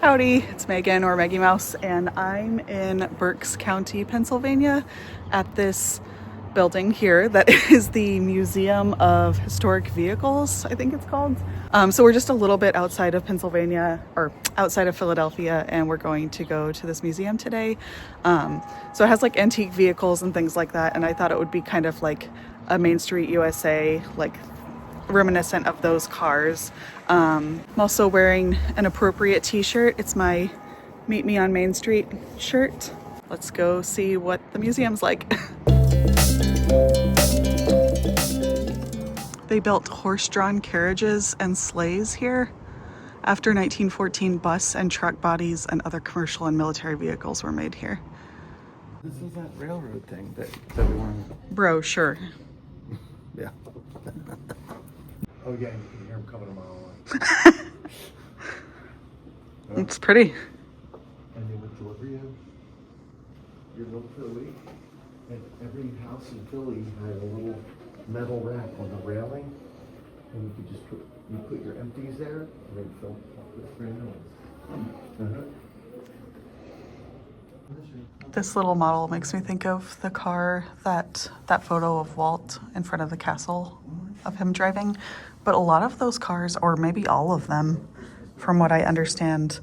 Howdy, it's Megan or Maggie Mouse, and I'm in Berks County, Pennsylvania at this building here that is the Museum of Historic Vehicles, I think it's called. So we're just a little bit outside of Pennsylvania, or outside of Philadelphia, and we're going to go to this museum today. So it has like antique vehicles and things like that, and I thought it would be kind of like a Main Street USA, like reminiscent of those cars. I'm also wearing an appropriate t-shirt. It's my Meet Me on Main Street shirt. Let's go see what the museum's like. They built horse-drawn carriages and sleighs here. After 1914, bus and truck bodies and other commercial and military vehicles were made here. This is that railroad thing that we wanted. Bro, sure. Yeah. Oh yeah, you can hear them coming a mile away. It's pretty. And they would deliver you your milk for the week. And every house in Philly had a little metal rack on the railing, and you could just put your empties there, and they'd fill up with brand new ones. This little model makes me think of the car that photo of Walt in front of the castle of him driving. But a lot of those cars, or maybe all of them, from what I understand,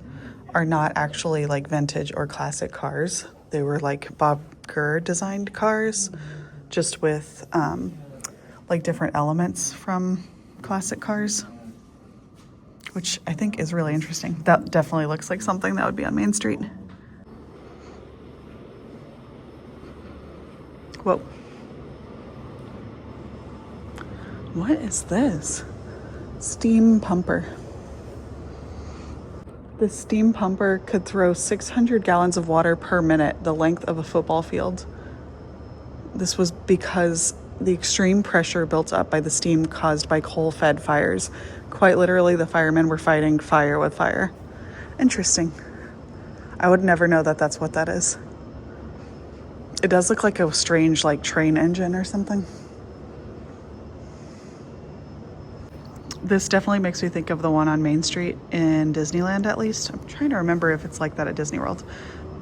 are not actually like vintage or classic cars. They were like Bob Gurr designed cars, just with like different elements from classic cars, which I think is really interesting. That definitely looks like something that would be on Main Street. Whoa. What is this? Steam pumper. This steam pumper could throw 600 gallons of water per minute, the length of a football field. This was because the extreme pressure built up by the steam caused by coal-fed fires. Quite literally, the firemen were fighting fire with fire. Interesting. I would never know that that's what that is. It does look like a strange, like, train engine or something. This definitely makes me think of the one on Main Street in Disneyland, at least. I'm trying to remember if it's like that at Disney World.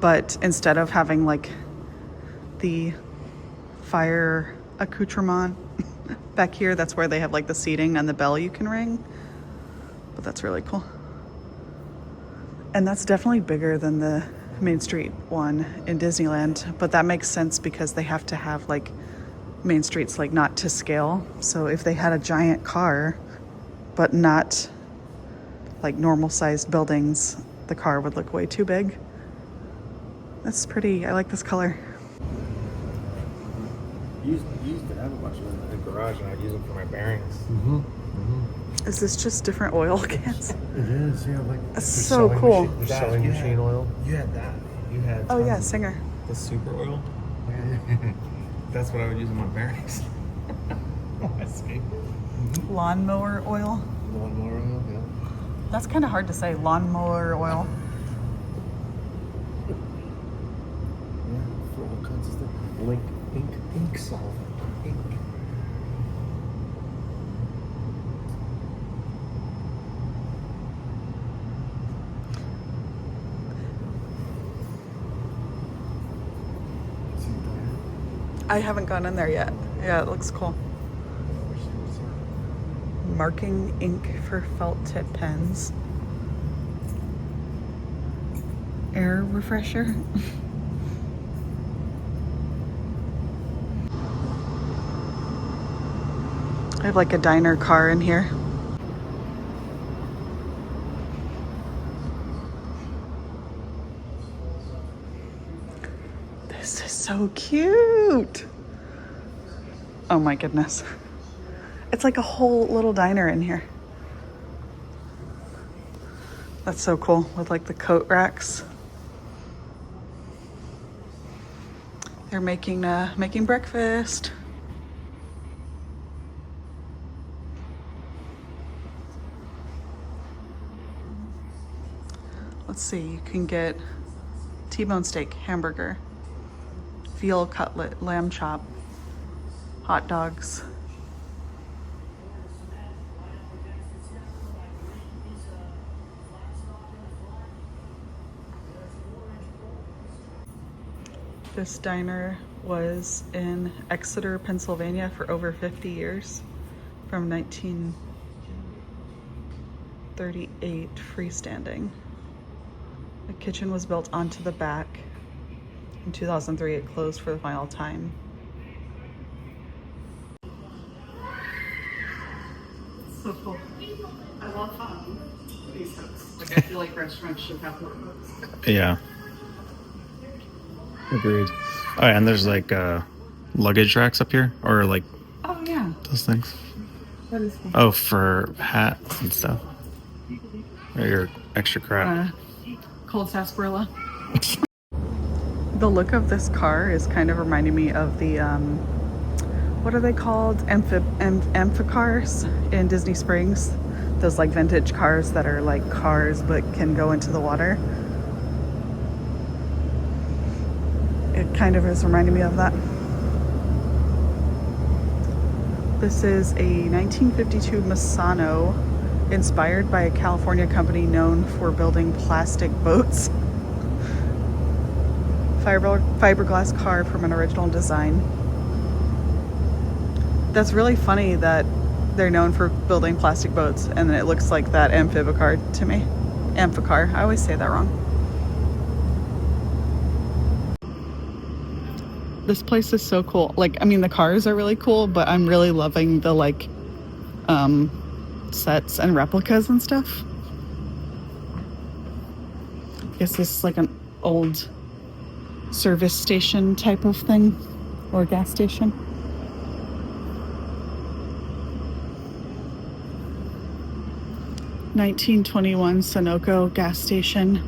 But instead of having like the fire accoutrement back here, that's where they have like the seating and the bell you can ring. But that's really cool. And that's definitely bigger than the Main Street one in Disneyland. But that makes sense because they have to have like Main Streets like not to scale. So if they had a giant car but not like normal sized buildings, the car would look way too big. That's pretty. I like this color. Used to have a bunch of them in the garage, and I'd use them for my bearings. Is this just different oil cans? It is, yeah. Like That's so cool. The sewing machine oil. You had that. You had. Oh yeah, Singer. The super oil. That's what I would use on my bearings. My skateboard. Lawnmower oil. Lawnmower oil, yeah. That's kind of hard to say. Lawnmower oil. Yeah, for all kinds of stuff. Ink solvent. Ink. I haven't gone in there yet. Yeah, it looks cool. Marking ink for felt tip pens. Air refresher. I have like a diner car in here. This is so cute. Oh my goodness. It's like a whole little diner in here. That's so cool with like the coat racks. They're making breakfast. Let's see, you can get T-bone steak, hamburger, veal cutlet, lamb chop, hot dogs. This diner was in Exeter, Pennsylvania for over 50 years, from 1938, freestanding. The kitchen was built onto the back. In 2003, it closed for the final time. So cool. I love these hooks. Like, I feel like restaurants should have more hooks. Yeah. Agreed. Oh, yeah, and there's like luggage racks up here, or like Oh yeah, those things. that is cool. Oh, for hats and stuff. Or your extra crap. Cold sarsaparilla. The look of this car is kind of reminding me of the what are they called? Amphicars in Disney Springs. Those like vintage cars that are like cars but can go into the water. It kind of is reminding me of that. This is a 1952 Misano, inspired by a California company known for building plastic boats. Fiberglass car from an original design. That's really funny that they're known for building plastic boats, and then it looks like that amphibicar to me. Amphicar, I always say that wrong. This place is so cool. Like, I mean, the cars are really cool, but I'm really loving the like sets and replicas and stuff. I guess this is like an old service station type of thing, or gas station. (1921) Sunoco gas station.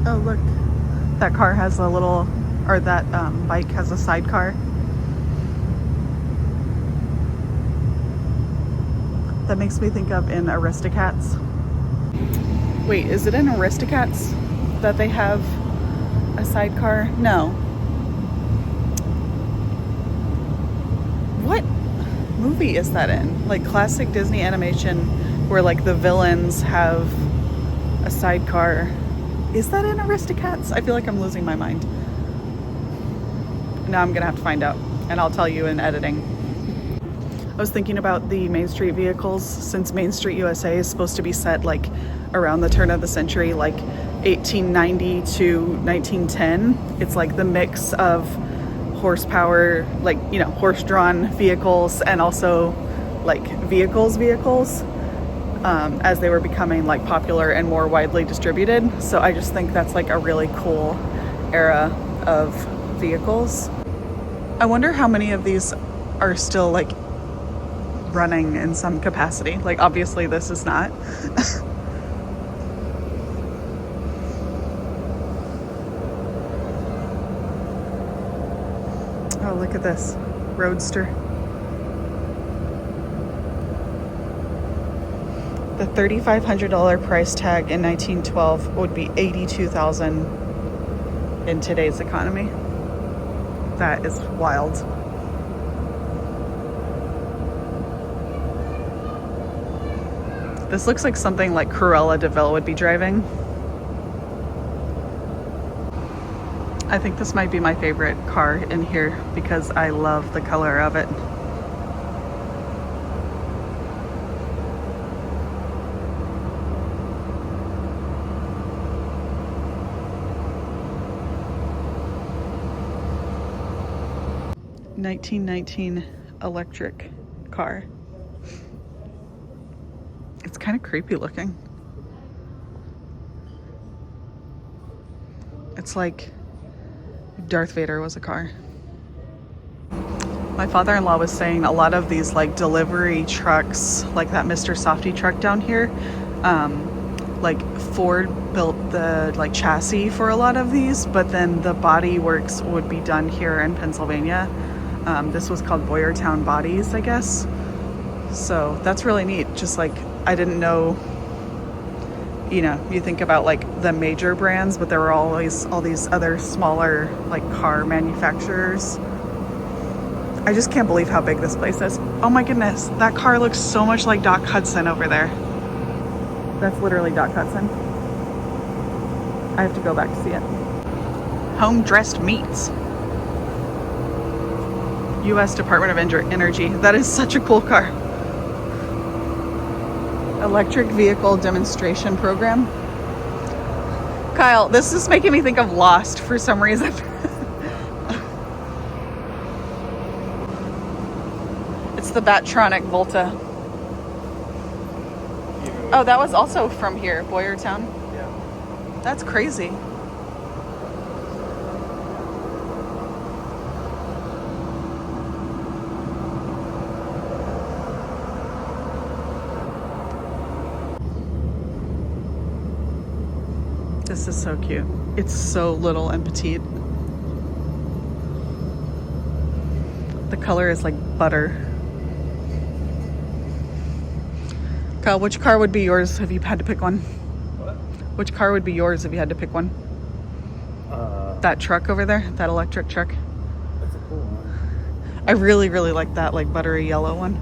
Oh look, that car has a little, or that bike has a sidecar. That makes me think of in Aristocats. Wait, is it in Aristocats that they have a sidecar? No. What movie is that in? Like classic Disney animation where like the villains have a sidecar. Is that in Aristocats? I feel like I'm losing my mind. Now I'm gonna have to find out, and I'll tell you in editing. I was thinking about the Main Street vehicles, since Main Street USA is supposed to be set like around the turn of the century, like 1890 to 1910. It's like the mix of horsepower, like, you know, horse-drawn vehicles, and also like vehicles as they were becoming like popular and more widely distributed. So I just think that's like a really cool era of vehicles. I wonder how many of these are still like running in some capacity. Like obviously this is not. Oh, look at this Roadster. The $3,500 price tag in 1912 would be $82,000 in today's economy. That is wild. This looks like something like Cruella de Vil would be driving. I think this might be my favorite car in here because I love the color of it. (1919) electric car. It's kind of creepy looking. It's like Darth Vader was a car. My father-in-law was saying a lot of these like delivery trucks, like that Mr. Softy truck down here, like Ford built the like chassis for a lot of these, but then the body works would be done here in Pennsylvania. This was called Boyertown Bodies, I guess. So that's really neat. Just like, I didn't know, you know, you think about like the major brands, but there were always all these other smaller like car manufacturers. I just can't believe how big this place is. Oh my goodness, that car looks so much like Doc Hudson over there. That's literally Doc Hudson. I have to go back to see it. Home dressed meats. U.S. Department of Energy. That is such a cool car. Electric vehicle demonstration program. Kyle, this is making me think of Lost for some reason. It's the Batronic Volta. Oh, that was also from here, Boyertown. Yeah. That's crazy. This is so cute. It's so little and petite. The color is like butter. Kyle, which car would be yours if you had to pick one? What? Which car would be yours if you had to pick one? That truck over there, that electric truck. That's a cool one. I really, really like that like buttery yellow one.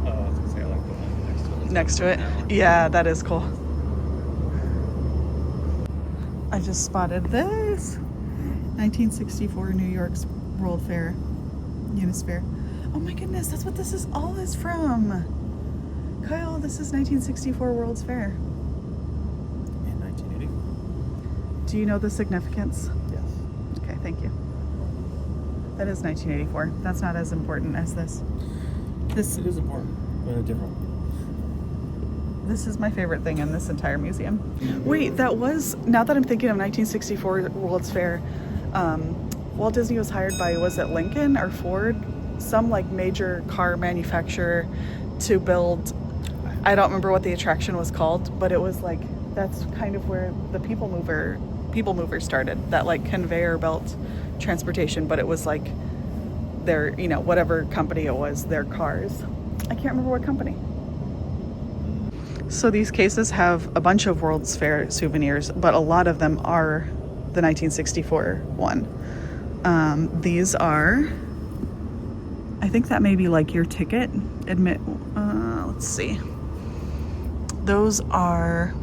Oh, I was gonna say I like the one Next to it. Yeah, that is cool. I just spotted this. 1964 New York's World Fair. Unisphere. Oh my goodness, that's what this is all is from. Kyle, this is 1964 World's Fair. In 1980? Do you know the significance? Yes. Okay, thank you. That is 1984. That's not as important as this. This It is important, but a different one. This is my favorite thing in this entire museum. Wait, that was, now that I'm thinking of 1964 World's Fair, Walt Disney was hired by, was it Lincoln or Ford? Some like major car manufacturer to build, I don't remember what the attraction was called, but it was like, that's kind of where the people mover started, that like conveyor belt transportation, but it was like their, you know, whatever company it was, their cars. I can't remember what company. So these cases have a bunch of World's Fair souvenirs, but a lot of them are the 1964 one. These are, I think that may be like your ticket. Let's see. Those are,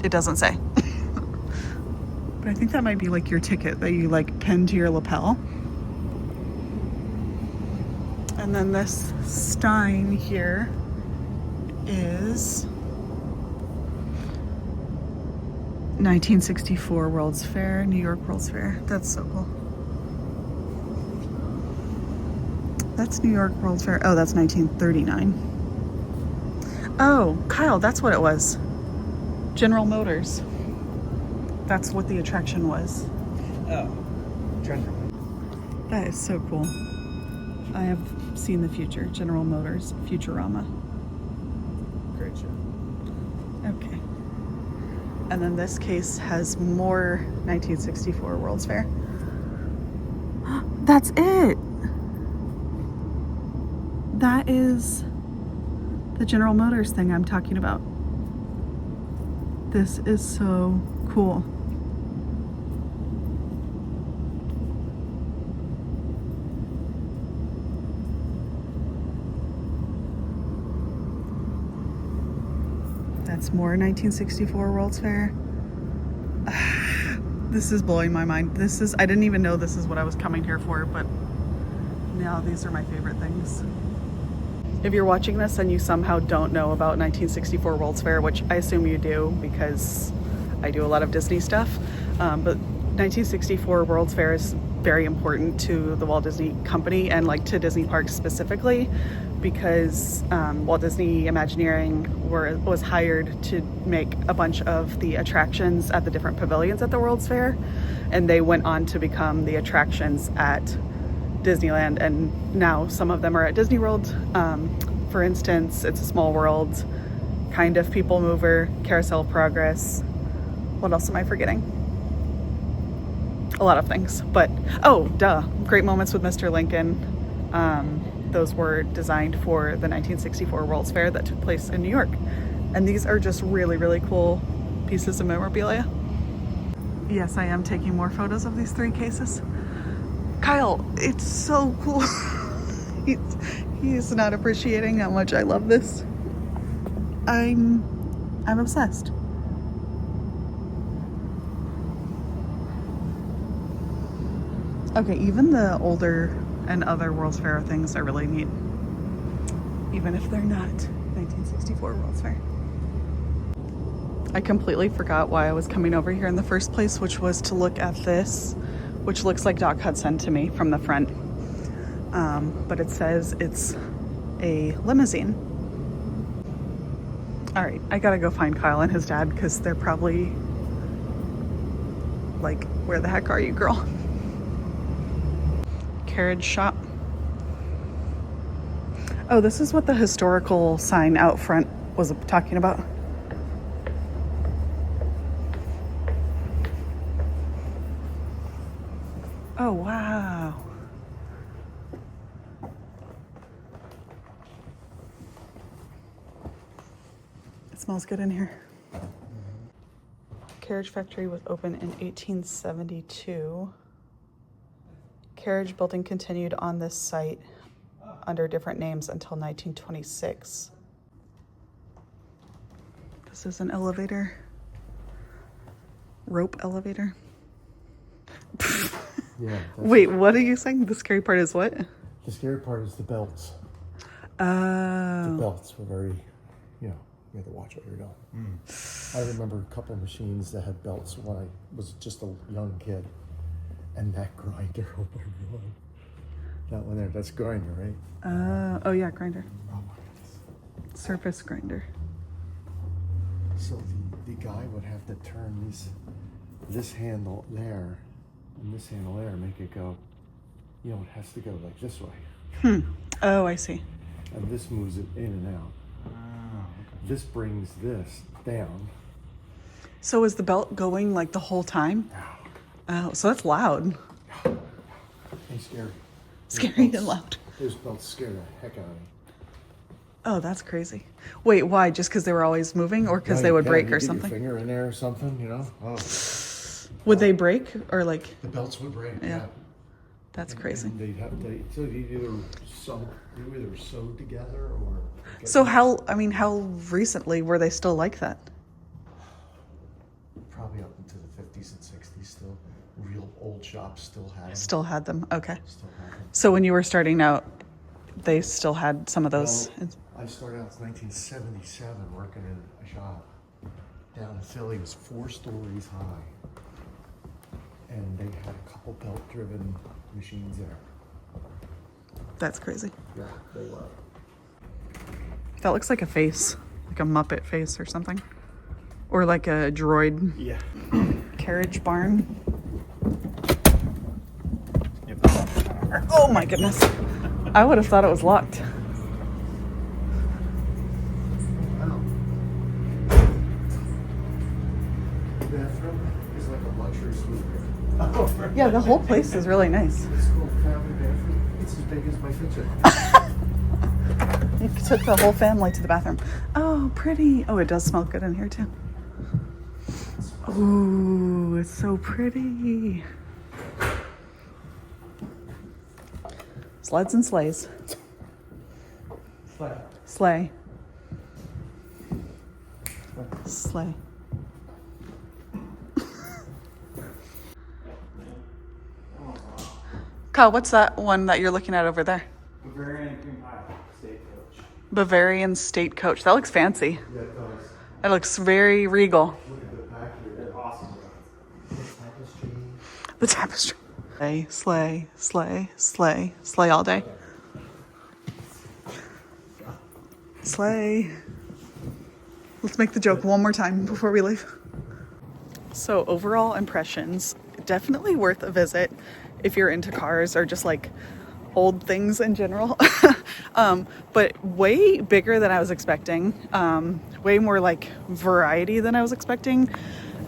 it doesn't say. But I think that might be like your ticket that you like pin to your lapel. And then this Stein here is 1964 World's Fair, New York World's Fair. That's so cool. That's New York World's Fair. Oh, that's 1939. Oh, Kyle, that's what it was. General Motors. That's what the attraction was. Oh. Treasure. That is so cool. I have seen the future. General Motors, Futurama. Great show. Okay. And then this case has more 1964 World's Fair. That's it. That is the General Motors thing I'm talking about. This is so cool. That's more 1964 World's Fair. This is blowing my mind. I didn't even know this is what I was coming here for, but now these are my favorite things. If you're watching this and you somehow don't know about 1964 World's Fair, which I assume you do because I do a lot of Disney stuff, but 1964 World's Fair is very important to the Walt Disney Company and like to Disney parks specifically, because Walt Disney Imagineering was hired to make a bunch of the attractions at the different pavilions at the World's Fair, and they went on to become the attractions at Disneyland, and now some of them are at Disney World. For instance, It's a Small World, Kind of People Mover, Carousel of Progress. What else am I forgetting? A lot of things, but oh, duh, Great Moments with Mr. Lincoln. Those were designed for the 1964 World's Fair that took place in New York. And these are just really, really cool pieces of memorabilia. Yes, I am taking more photos of these three cases. Kyle, it's so cool. He's not appreciating how much I love this. I'm obsessed. Okay, even the older and other World's Fair things are really neat, even if they're not 1964 World's Fair. I completely forgot why I was coming over here in the first place, which was to look at this, which looks like Doc Hudson to me from the front. But it says it's a limousine. All right, I gotta go find Kyle and his dad because they're probably like, where the heck are you, girl? Carriage shop. Oh, this is what the historical sign out front was talking about. Oh, wow. It smells good in here. Carriage factory was opened in 1872. Carriage building continued on this site under different names until 1926. This is an elevator. Rope elevator. Yeah. Wait, what are you saying? The scary part is what? The scary part is the belts. The Oh. belts were very, you had to watch what you're doing. I remember a couple of machines that had belts when I was just a young kid. And that grinder, oh my God. That one there, that's grinder, right? Oh yeah, grinder. Oh my goodness. Surface grinder. So the guy would have to turn this handle there and this handle there and make it go, it has to go like this way. Oh, I see. And this moves it in and out. Oh, okay. This brings this down. So is the belt going like the whole time? Oh, so that's loud. And scary. Scary and loud. Those belts scare the heck out of me. Oh, that's crazy. Wait, why? Just because they were always moving or because they would break or Your something? finger in there or something, Oh, Would they break or like, the belts would break. Yeah. That's crazy. And they'd either sewed together or. So how recently were they still like that? Probably up into the 50s and 60s still. Real old shops still had them. Still had them, okay. Still had them. So when you were starting out, they still had some of those? Well, I started out in 1977 working in a shop down in Philly. It was 4 stories high. And they had a couple belt-driven machines there. That's crazy. Yeah, they were. That looks like a face, like a Muppet face or something. Or like a droid. Yeah. Carriage barn. Yep. Oh my goodness. I would have thought it was locked. Wow. The bathroom is like a luxury suite. Oh, Yeah, the whole place is really nice. It's called family bathroom. It's as big as my kitchen. You took the whole family to the bathroom. Oh, pretty. Oh, it does smell good in here too. Ooh, it's so pretty. Sleds and sleighs. Sleigh. Sleigh. Kyle, what's that one that you're looking at over there? Bavarian cream pie, stagecoach. Bavarian State Coach. That looks fancy. Yeah, it does. That looks very regal. Look at the back here. They're awesome. Tapestry. The tapestry. Sleigh, sleigh, sleigh, sleigh, sleigh all day. Sleigh. Let's make the joke one more time before we leave. So overall impressions, definitely worth a visit if you're into cars or just like old things in general. But way bigger than I was expecting. Way more like variety than I was expecting.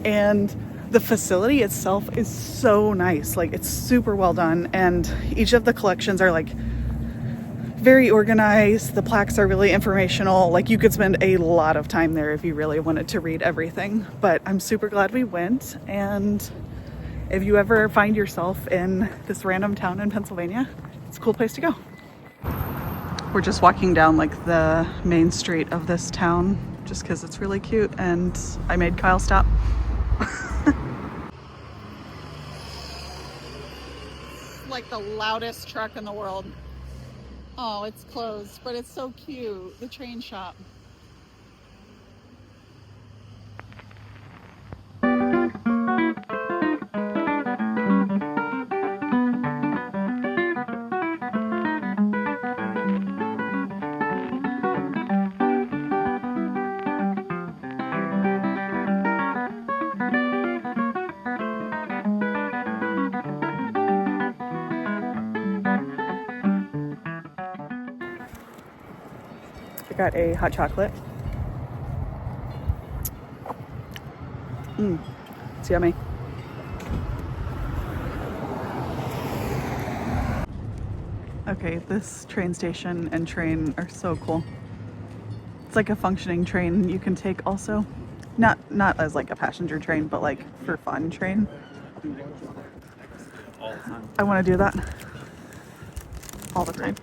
And the facility itself is so nice. Like it's super well done. And each of the collections are like very organized. The plaques are really informational. Like you could spend a lot of time there if you really wanted to read everything. But I'm super glad we went. And if you ever find yourself in this random town in Pennsylvania, it's a cool place to go. We're just walking down like the main street of this town, just because it's really cute and I made Kyle stop. Like the loudest truck in the world. Oh, it's closed, but it's so cute. The train shop. I got a hot chocolate. It's yummy. Okay, this train station and train are so cool. It's like a functioning train you can take also. Not as like a passenger train, but like for fun train. All the time. I want to do that all the time.